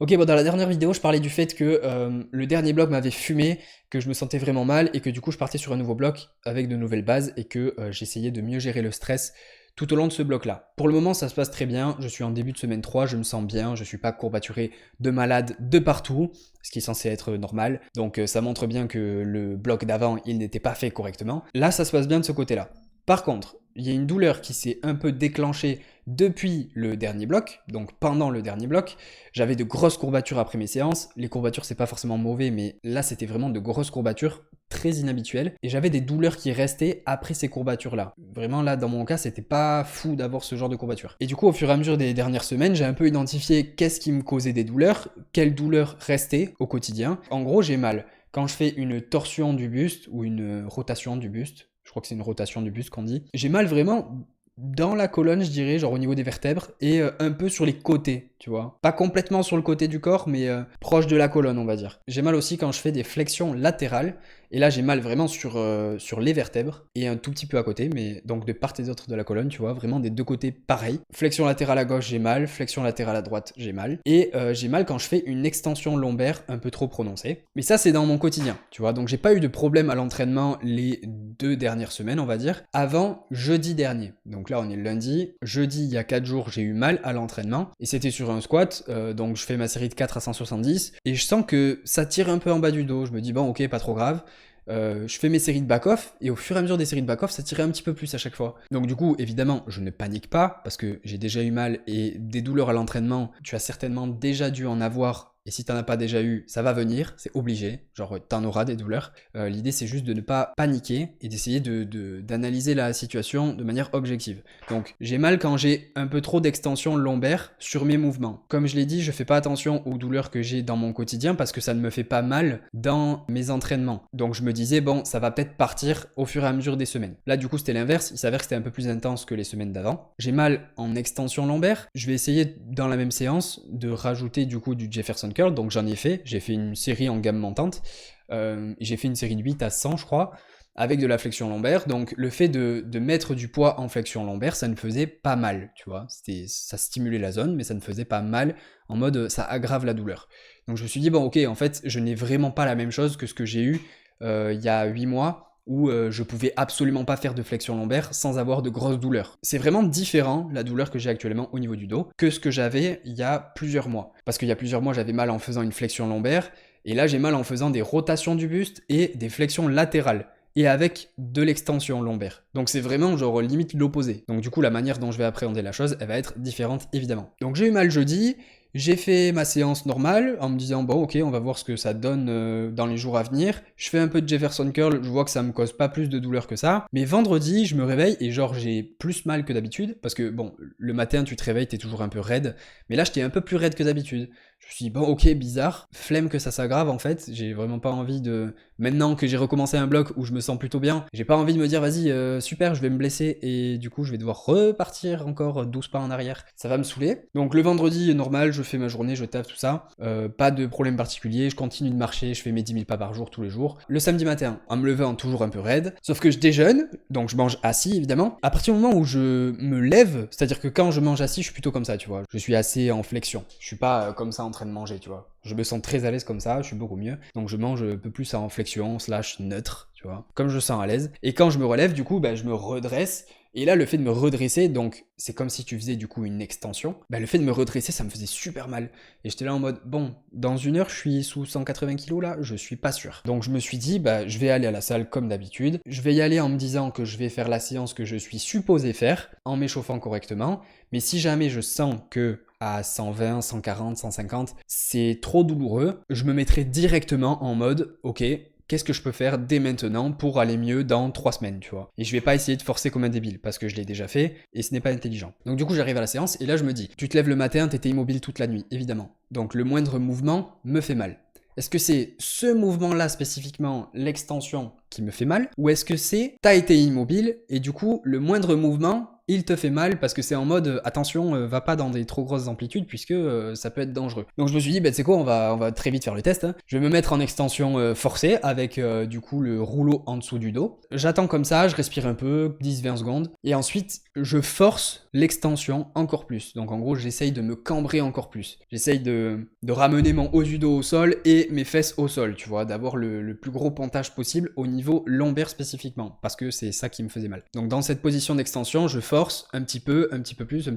Ok, bon, dans la dernière vidéo, je parlais du fait que le dernier bloc m'avait fumé, que je me sentais vraiment mal et que du coup, je partais sur un nouveau bloc avec de nouvelles bases et que j'essayais de mieux gérer le stress tout au long de ce bloc-là. Pour le moment, ça se passe très bien. Je suis en début de semaine 3, je me sens bien, je suis pas courbaturé de malade de partout, ce qui est censé être normal. Donc ça montre bien que le bloc d'avant, il n'était pas fait correctement. Là, ça se passe bien de ce côté-là. Par contre, il y a une douleur qui s'est un peu déclenchée depuis le dernier bloc, donc pendant le dernier bloc. J'avais de grosses courbatures après mes séances. Les courbatures, c'est pas forcément mauvais, mais là, c'était vraiment de grosses courbatures, très inhabituelles. Et j'avais des douleurs qui restaient après ces courbatures-là. Vraiment, là, dans mon cas, c'était pas fou d'avoir ce genre de courbatures. Et du coup, au fur et à mesure des dernières semaines, j'ai un peu identifié qu'est-ce qui me causait des douleurs, quelles douleurs restaient au quotidien. En gros, j'ai mal quand je fais une torsion du buste ou une rotation du buste. Je crois que c'est une rotation du buste qu'on dit. J'ai mal vraiment dans la colonne, je dirais, genre au niveau des vertèbres, et un peu sur les côtés, tu vois. Pas complètement sur le côté du corps, mais proche de la colonne, on va dire. J'ai mal aussi quand je fais des flexions latérales, et là j'ai mal vraiment sur les vertèbres, et un tout petit peu à côté, mais donc de part et d'autre de la colonne, tu vois, vraiment des deux côtés pareil. Flexion latérale à gauche, j'ai mal, flexion latérale à droite, j'ai mal, et j'ai mal quand je fais une extension lombaire un peu trop prononcée. Mais ça, c'est dans mon quotidien, tu vois, donc j'ai pas eu de problème à l'entraînement les 2 dernières semaines, on va dire, avant jeudi dernier. Donc là, on est le lundi. Jeudi, il y a 4 jours, j'ai eu mal à l'entraînement. Et c'était sur un squat. Donc je fais ma série de 4 à 170. Et je sens que ça tire un peu en bas du dos. Je me dis, bon, ok, pas trop grave. Je fais mes séries de back-off. Et au fur et à mesure des séries de back-off, ça tirait un petit peu plus à chaque fois. Donc du coup, évidemment, je ne panique pas. Parce que j'ai déjà eu mal. Et des douleurs à l'entraînement, tu as certainement déjà dû en avoir. Et si t'en as pas déjà eu, ça va venir, c'est obligé, genre t'en auras des douleurs. L'idée c'est juste de ne pas paniquer et d'essayer d'analyser la situation de manière objective. Donc j'ai mal quand j'ai un peu trop d'extension lombaire sur mes mouvements. Comme je l'ai dit, je fais pas attention aux douleurs que j'ai dans mon quotidien parce que ça ne me fait pas mal dans mes entraînements. Donc je me disais bon, ça va peut-être partir au fur et à mesure des semaines. Là du coup c'était l'inverse, il s'avère que c'était un peu plus intense que les semaines d'avant. J'ai mal en extension lombaire, je vais essayer dans la même séance de rajouter du coup du Jefferson curl, donc j'en ai fait, j'ai fait une série en gamme montante, j'ai fait une série de 8 à 100 je crois, avec de la flexion lombaire, donc le fait de mettre du poids en flexion lombaire, ça ne faisait pas mal, tu vois, ça stimulait la zone, mais ça ne faisait pas mal, en mode ça aggrave la douleur. Donc je me suis dit, bon ok, en fait, je n'ai vraiment pas la même chose que ce que j'ai eu il y a 8 mois, où je pouvais absolument pas faire de flexion lombaire sans avoir de grosses douleurs. C'est vraiment différent, la douleur que j'ai actuellement au niveau du dos, que ce que j'avais il y a plusieurs mois. Parce qu'il y a plusieurs mois, j'avais mal en faisant une flexion lombaire, et là j'ai mal en faisant des rotations du buste et des flexions latérales et avec de l'extension lombaire. Donc c'est vraiment genre limite l'opposé. Donc du coup la manière dont je vais appréhender la chose, elle va être différente évidemment. Donc j'ai eu mal jeudi, j'ai fait ma séance normale en me disant bon ok on va voir ce que ça donne dans les jours à venir. Je fais un peu de Jefferson curl, je vois que ça me cause pas plus de douleur que ça. Mais vendredi je me réveille et genre j'ai plus mal que d'habitude parce que bon le matin tu te réveilles t'es toujours un peu raide. Mais là j'étais un peu plus raide que d'habitude. Je me suis dit bon ok bizarre, flemme que ça s'aggrave en fait. J'ai vraiment pas envie de... Maintenant que j'ai recommencé un bloc où je me sens plutôt bien, j'ai pas envie de me dire vas-y super je vais me blesser et du coup je vais devoir repartir encore 12 pas en arrière. Ça va me saouler. Donc le vendredi normal, je fais ma journée, je taffe tout ça. Pas de problème particulier, je continue de marcher, je fais mes 10 000 pas par jour tous les jours. Le samedi matin, en me levant toujours un peu raide, sauf que je déjeune, donc je mange assis évidemment. À partir du moment où je me lève, c'est-à-dire que quand je mange assis, je suis plutôt comme ça, tu vois. Je suis assez en flexion. Je suis pas comme ça en train de manger, tu vois. Je me sens très à l'aise comme ça, je suis beaucoup mieux. Donc je mange un peu plus en flexion / neutre, tu vois. Comme je sens à l'aise. Et quand je me relève, du coup, bah, je me redresse. Et là, le fait de me redresser, donc c'est comme si tu faisais du coup une extension, bah, le fait de me redresser, ça me faisait super mal. Et j'étais là en mode, bon, dans une heure, je suis sous 180 kilos là, je suis pas sûr. Donc je me suis dit, bah, je vais aller à la salle comme d'habitude. Je vais y aller en me disant que je vais faire la séance que je suis supposé faire, en m'échauffant correctement. Mais si jamais je sens que à 120, 140, 150, c'est trop douloureux, je me mettrai directement en mode, ok, qu'est-ce que je peux faire dès maintenant pour aller mieux dans 3 semaines, tu vois. Et je vais pas essayer de forcer comme un débile, parce que je l'ai déjà fait, et ce n'est pas intelligent. Donc du coup, j'arrive à la séance, et là je me dis, tu te lèves le matin, t'étais immobile toute la nuit, évidemment. Donc le moindre mouvement me fait mal. Est-ce que c'est ce mouvement-là spécifiquement, l'extension, qui me fait mal? Ou est-ce que c'est, t'as été immobile, et du coup, le moindre mouvement il te fait mal parce que c'est en mode attention, va pas dans des trop grosses amplitudes puisque ça peut être dangereux. Donc je me suis dit, bah tu sais quoi, on va très vite faire le test, hein. Je vais me mettre en extension forcée avec du coup le rouleau en dessous du dos. J'attends comme ça, je respire un peu, 10-20 secondes, et ensuite je force l'extension encore plus. Donc en gros, j'essaye de me cambrer encore plus. J'essaye de ramener mon haut du dos au sol et mes fesses au sol, tu vois, d'avoir le plus gros pontage possible au niveau lombaire spécifiquement, parce que c'est ça qui me faisait mal. Donc dans cette position d'extension, je force un petit peu plus,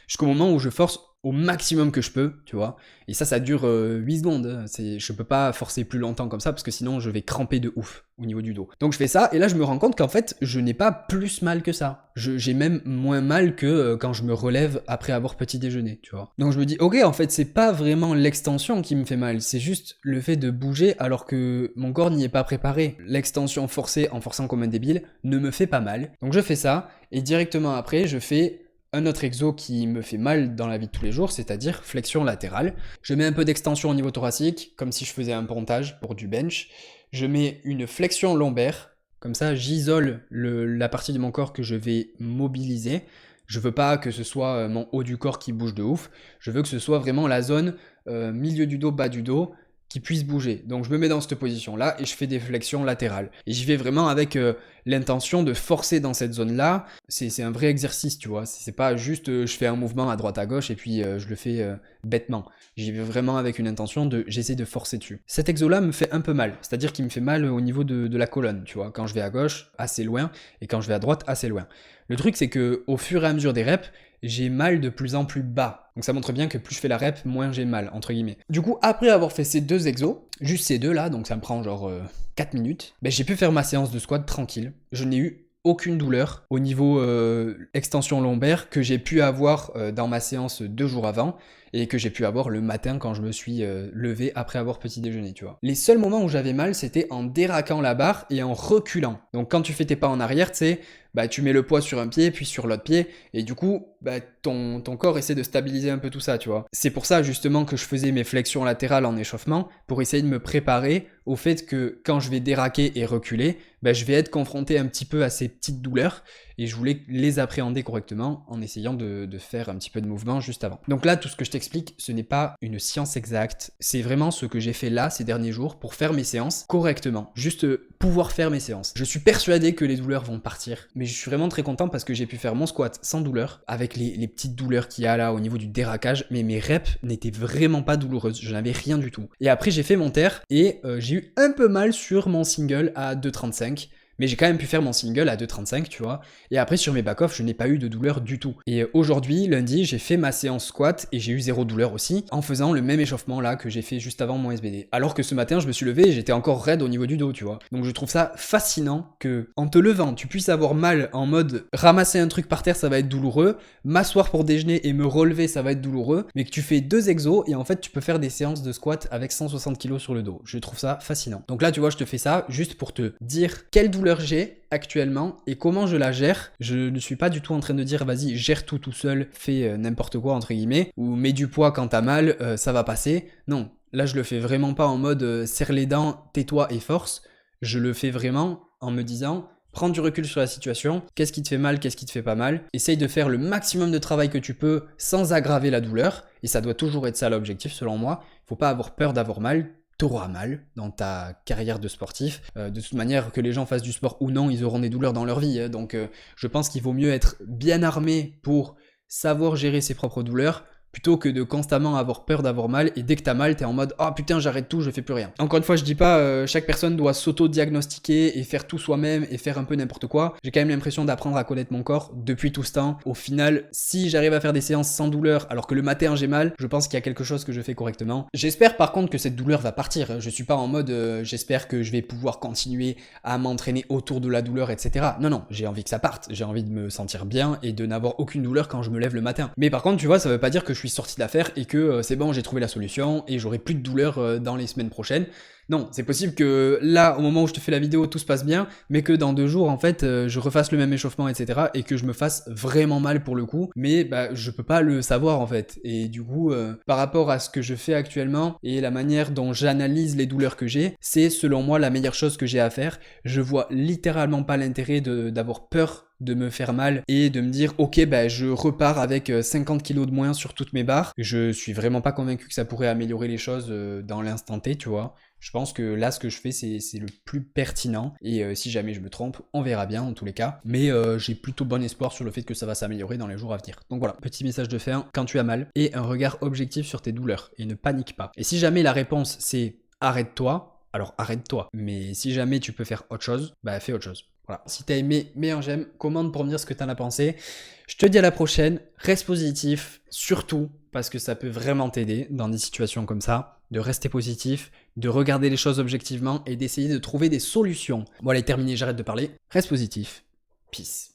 jusqu'au moment où je force au maximum que je peux, tu vois. Et ça dure 8 secondes. Hein. Je peux pas forcer plus longtemps comme ça, parce que sinon je vais cramper de ouf au niveau du dos. Donc je fais ça, et là je me rends compte qu'en fait, je n'ai pas plus mal que ça. J'ai même moins mal que quand je me relève après avoir petit déjeuner, tu vois. Donc je me dis, ok, en fait, c'est pas vraiment l'extension qui me fait mal, c'est juste le fait de bouger alors que mon corps n'y est pas préparé. L'extension forcée, en forçant comme un débile, ne me fait pas mal. Donc je fais ça, et directement après, je fais un autre exo qui me fait mal dans la vie de tous les jours, c'est-à-dire flexion latérale. Je mets un peu d'extension au niveau thoracique, comme si je faisais un pontage pour du bench. Je mets une flexion lombaire, comme ça j'isole la partie de mon corps que je vais mobiliser. Je veux pas que ce soit mon haut du corps qui bouge de ouf, je veux que ce soit vraiment la zone milieu du dos, bas du dos, qui puisse bouger. Donc je me mets dans cette position-là et je fais des flexions latérales. Et j'y vais vraiment avec l'intention de forcer dans cette zone-là. C'est un vrai exercice, tu vois. C'est pas juste je fais un mouvement à droite à gauche et puis je le fais bêtement. J'y vais vraiment avec une intention de j'essaie de forcer dessus. Cet exo-là me fait un peu mal, c'est-à-dire qu'il me fait mal au niveau de la colonne, tu vois. Quand je vais à gauche, assez loin, et quand je vais à droite, assez loin. Le truc, c'est que au fur et à mesure des reps, j'ai mal de plus en plus bas. Donc ça montre bien que plus je fais la rep, moins j'ai mal, entre guillemets. Du coup, après avoir fait ces deux exos, juste ces deux là, donc ça me prend genre 4 minutes, ben, j'ai pu faire ma séance de squat tranquille. Je n'ai eu aucune douleur au niveau extension lombaire que j'ai pu avoir dans ma séance 2 jours avant et que j'ai pu avoir le matin quand je me suis levé après avoir petit déjeuner, tu vois. Les seuls moments où j'avais mal, c'était en déraquant la barre et en reculant. Donc quand tu fais tes pas en arrière, tu sais, bah, tu mets le poids sur un pied, puis sur l'autre pied, et du coup, bah, ton corps essaie de stabiliser un peu tout ça, tu vois. C'est pour ça, justement, que je faisais mes flexions latérales en échauffement, pour essayer de me préparer au fait que quand je vais déraquer et reculer, bah, je vais être confronté un petit peu à ces petites douleurs, et je voulais les appréhender correctement en essayant de faire un petit peu de mouvement juste avant. Donc là, tout ce que je t'explique, ce n'est pas une science exacte, c'est vraiment ce que j'ai fait là, ces derniers jours, pour faire mes séances correctement, juste pouvoir faire mes séances. Je suis persuadé que les douleurs vont partir, mais je suis vraiment très content parce que j'ai pu faire mon squat sans douleur, avec les petites douleurs qu'il y a là au niveau du déraquage, mais mes reps n'étaient vraiment pas douloureuses, je n'avais rien du tout. Et après j'ai fait mon terre, et j'ai eu un peu mal sur mon single à 2,35, mais j'ai quand même pu faire mon single à 2,35, tu vois. Et après, sur mes back-off, je n'ai pas eu de douleur du tout. Et aujourd'hui, lundi, j'ai fait ma séance squat et j'ai eu 0 douleur aussi, en faisant le même échauffement là que j'ai fait juste avant mon SBD. Alors que ce matin, je me suis levé et j'étais encore raide au niveau du dos, tu vois. Donc je trouve ça fascinant que, en te levant, tu puisses avoir mal en mode ramasser un truc par terre, ça va être douloureux, m'asseoir pour déjeuner et me relever, ça va être douloureux, mais que tu fais 2 exos et en fait, tu peux faire des séances de squat avec 160 kg sur le dos. Je trouve ça fascinant. Donc là, tu vois, je te fais ça juste pour te dire quelle douleur j'ai actuellement et comment je la gère. Je ne suis pas du tout en train de dire vas-y, gère tout seul, fais n'importe quoi entre guillemets, ou mets du poids quand t'as mal, ça va passer. Non, là je le fais vraiment pas en mode serre les dents, tais-toi et force. Je le fais vraiment en me disant prends du recul sur la situation, qu'est-ce qui te fait mal, qu'est-ce qui te fait pas mal. Essaye de faire le maximum de travail que tu peux sans aggraver la douleur, et ça doit toujours être ça l'objectif selon moi. Faut pas avoir peur d'avoir mal. T'auras mal dans ta carrière de sportif. De toute manière, que les gens fassent du sport ou non, ils auront des douleurs dans leur vie. Hein. Donc je pense qu'il vaut mieux être bien armé pour savoir gérer ses propres douleurs plutôt que de constamment avoir peur d'avoir mal, et dès que t'as mal, t'es en mode « Ah putain, j'arrête tout, je fais plus rien ». Encore une fois, je dis pas chaque personne doit s'auto-diagnostiquer et faire tout soi-même et faire un peu n'importe quoi. J'ai quand même l'impression d'apprendre à connaître mon corps depuis tout ce temps. Au final, si j'arrive à faire des séances sans douleur alors que le matin j'ai mal, je pense qu'il y a quelque chose que je fais correctement. J'espère par contre que cette douleur va partir. Je suis pas en mode j'espère que je vais pouvoir continuer à m'entraîner autour de la douleur, etc. Non, j'ai envie que ça parte. J'ai envie de me sentir bien et de n'avoir aucune douleur quand je me lève le matin. Mais par contre, tu vois, ça veut pas dire que je suis sorti d'affaire et que c'est bon, j'ai trouvé la solution et j'aurai plus de douleur dans les semaines prochaines. Non, c'est possible que là, au moment où je te fais la vidéo, tout se passe bien, mais que dans 2 jours, en fait, je refasse le même échauffement, etc. et que je me fasse vraiment mal pour le coup, mais bah, je peux pas le savoir, en fait. Et du coup, par rapport à ce que je fais actuellement et la manière dont j'analyse les douleurs que j'ai, c'est selon moi la meilleure chose que j'ai à faire. Je vois littéralement pas l'intérêt d'avoir peur de me faire mal et de me dire ok bah je repars avec 50 kilos de moins sur toutes mes barres. Je suis vraiment pas convaincu que ça pourrait améliorer les choses dans l'instant T, tu vois. Je pense que là ce que je fais c'est le plus pertinent et si jamais je me trompe on verra bien en tous les cas, mais j'ai plutôt bon espoir sur le fait que ça va s'améliorer dans les jours à venir. Donc voilà, petit message de fin, quand tu as mal, et un regard objectif sur tes douleurs et ne panique pas. Et si jamais la réponse c'est arrête-toi, alors arrête-toi, mais si jamais tu peux faire autre chose, bah fais autre chose. Voilà, si t'as aimé, mets un j'aime, commente pour me dire ce que t'en as pensé. Je te dis à la prochaine, reste positif, surtout parce que ça peut vraiment t'aider dans des situations comme ça, de rester positif, de regarder les choses objectivement et d'essayer de trouver des solutions. Bon allez, terminé, j'arrête de parler. Reste positif. Peace.